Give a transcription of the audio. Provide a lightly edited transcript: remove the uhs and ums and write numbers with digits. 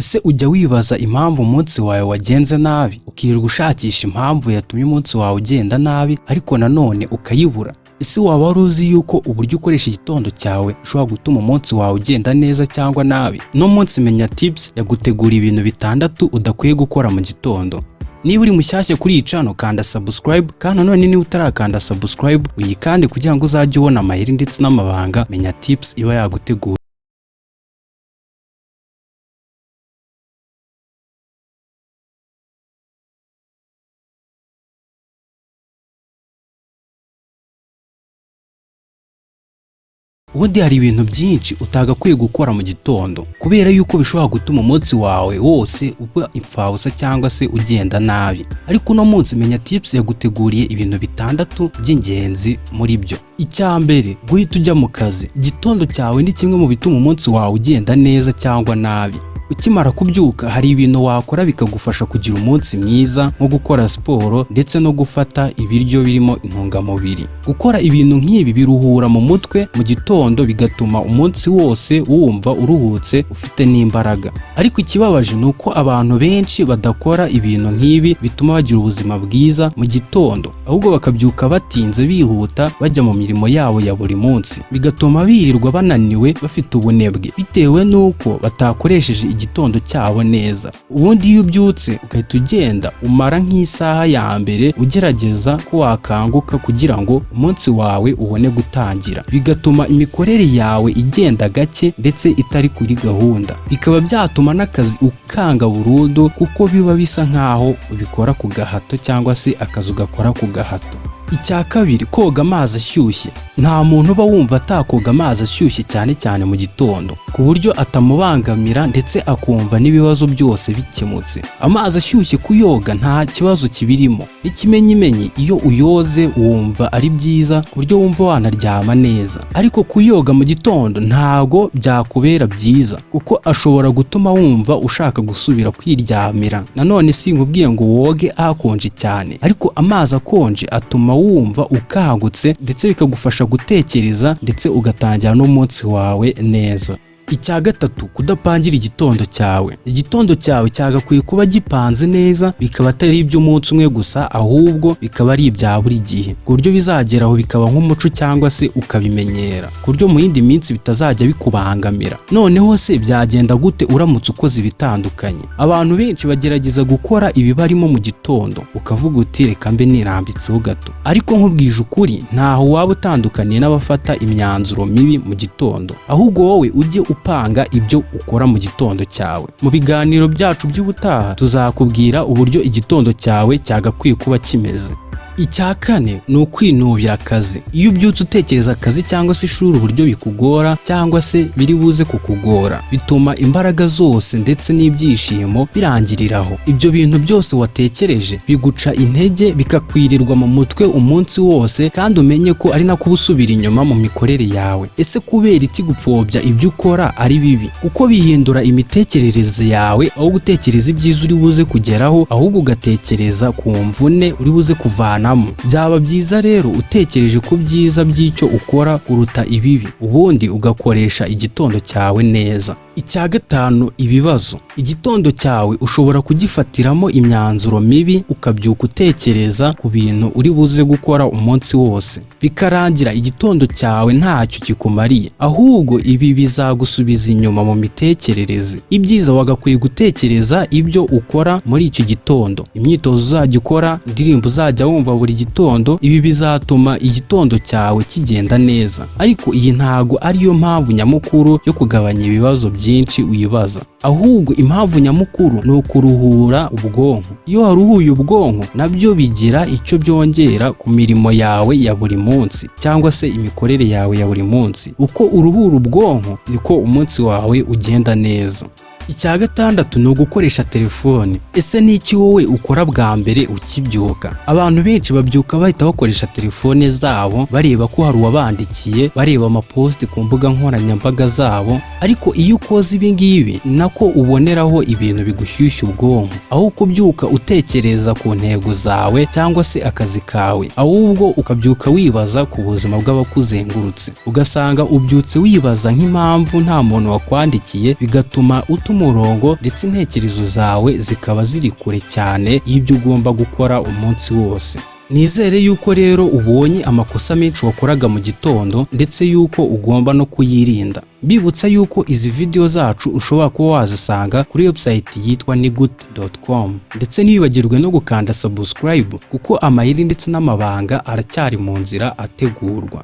Ese ujya wibaza impamvu umunsi wawe wagenze nabi, ukirirwa ushakisha impamvu yatumye umunsi wawe ugenda nabi ariko nanone ukayibura? Ese waba wari uzi yuko uburyo ukoresha igitondo cyawe ushobora gutuma umunsi wawe ugenda neza cyangwa nabi? No munsi Menya Tips yagutegura ibintu 6 udakwiye gukora mu gitondo. Niba uri mushyashya kuri iyi channel kanda subscribe, kandi nanone niba utarakanda subscribe uyikande kugira ngo uzajye ubona amahiri ndetse n'amabanga Menya Tips iba yagutegura. Ubundi hari ibintu byinshi utagakwiye gukora mu gitondo kubera yuko bishobora gutuma umunsi wawe wose uba impfabusa cyangwa se ugenda nabi. Ariko no munsi Menya Tips yaguteguriye ibintu 6 by'ingenzi muri byo. Icyambere, guhita ujya mu kazi. Igitondo cyawe ni kimwe mu bituma umunsi wawe ugenda neza cyangwa nabi. Ukimara kubyuka hari ibintu wakora bikagufasha kugira umunsi mwiza, nko gukora siporo ndetse no gufata ibiryo birimo intungamubiri. Gukora ibintu nk'ibi biruhura mu mutwe mu gitondo, bigatuma umunsi wose wumva uruhutse ufite n'imbaraga. Ariko ikibabaje ni uko abantu benshi badakora ibintu nk'ibi bituma bagira ubuzima bwiza mu gitondo, ahubwo bakabyuka batinze bihuta bajya mu mirimo yabo ya buri munsi, bigatuma birirwa bananiwe bafite ubunebwe bitewe n'uko batakoresheje igitondo cyabo neza. Ubundi iyo ubyutse ugahita ugenda umara nk'isaha ya mbere ugerageza ko wakanguka kugira ngo umunsi wawe ubone gutangira, bigatuma imikorere yawe igenda gake ndetse itari kuri gahunda, bikaba byatuma n'akazi ukanga burundu kuko biba bisa nkaho ubikora ku gahato cyangwa se akazi ugakora ku gahato. Icya kabiri, koga amazi ashyushye. Nta muntu uba wumva atakoga amazi ashyushye cyane mu gitondo ku buryo atamubangamira ndetse akumva n'ibibazo byose bikemutse. Amazi ashyushye kuyoga nta kibazo kibirimo, n'ikimenyimenyi iyo uyoze wumva ari byiza ku buryo wumva wanaryama neza. Ariko kuyoga mu gitondo ntago byakubera byiza kuko ashobora gutuma wumva ushaka gusubira kwiryamira. Nanone sinkubwiye ngo woge ahakonje cyane, ariko amazi akonje atuma wumva ukangutse ndetse bikagufasha gutekereza ndetse ugatangira n'umunsi wawe neza. Icya gatatu, kudapangira igitondo cyawe. Igitondo cyawe cyagakwiye kuba gipanze neza, bikaba atari iby'umunsi umwe gusa, ahubwo bikaba ari ibya buri gihe ku buryo bizageraho bikaba nk'umuco cyangwa se ukabimenyera ku buryo mu yindi minsi bitazajya bikubangamira. Noneho se byagenda gute uramutse ukoze ibitandukanye? Abantu benshi bagerageza gukora ibi barimo mu gitondo, ukavuga uti reka mbe nirambitseho gato, ariko nkubwije ukuri ntaho waba utandukaniye n'abafata imyanzuro mibi mu gitondo, ahubwo wowe ujye upanga ibyo ukora mu gitondo cyawe. Mu biganiro byacu by'ubutaha tuzakubwira uburyo igitondo cyawe cyagakwiye kuba kimeze. Icya kane ni ukwinubira akazi. Iyo ubyutse utekereza akazi cyangwa se ishuri uburyo bikugora cyangwa se biri buze kukugora, bituma imbaraga zose ndetse n'ibyishimo birangiriraho. Ibyo bintu byose watekereje biguca intege, bikakwirirwa mu mutwe umunsi wose, kandi umenye ko ari nako usubira inyuma mu mikorere yawe. Ese kubera iki gupfobya ibyo ukora ari bibi? Kuko bihindura imitekerereze yawe, aho gutekereza ibyiza uri buze kugeraho ahubwo ugatekereza ku mvune uri buze kuvana. Byaba byiza rero utekereje ku byiza by'icyo ukora kuruta ibibi, ubundi ugakoresha igitondo cyawe neza. Icya gatanu, ibibazo. Igitondo cyawe ushobora kugifatiramo imyanzuro mibi, ukabyuka utekereza ku bintu uri buze gukora umunsi wose, bikarangira igitondo cyawe ntacyo kikumariye, ahubwo ibi bizagusubiza inyuma mu mitekerereze. Ibyiza wagakwiye gutekereza ibyo ukora muri icyo gitondo, imyitozo uzajya ukora, indirimbo uzajya wumva buri gitondo. Ibi bizatuma igitondo cyawe kigenda neza. Ariko iyi ntago ariyo mpamvu nyamukuru yo kugabanya ibibazo byinshi uyibaza, ahubwo impamvu nyamukuru ni ukuruhura ubwonko. Iyo waruhuye ubwonko nabyo bigira icyo byongera ku mirimo yawe ya buri munsi cyangwa se imikorere yawe ya buri munsi. Uko uruhura ubwonko niko umunsi wawe ugenda neza. Icya gatandatu ni ugukoresha telefone. Ese ni iki wowe ukora bwa mbere ukibyuka? Abantu benshi babyuka bahita bakoresha telefone zabo, bareba ko hari uwabandikiye, bareba amapost ku mbuga nkoranyambaga zabo. Ariko iyo ukoze ibi ngibi nako uboneraho ibintu bigushyushya ubwonko, aho kubyuka utekereza ku ntego zawe cyangwa se akazi kawe, ahubwo ukabyuka wibaza ku buzima bw'abakuzengurutse. Ugasanga ubyutse wibaza nk'impamvu nta muntu wakwandikiye, bigatuma utuma umurongo ndetse intekerezo zawe zikaba ziri kure cyane y'ibyo ugomba gukora umunsi wose. Nizere yuko rero ubonye amakosa menshi wakoraga mu gitondo ndetse yuko ugomba no kuyirinda. Bibutsa yuko izi video zacu ushobora kuba wazisanga kuri website yitwa nigut.com, ndetse ntibibagirwe no gukanda subscribe kuko amayeri ndetse n'amabanga aracyari mu nzira ategurwa.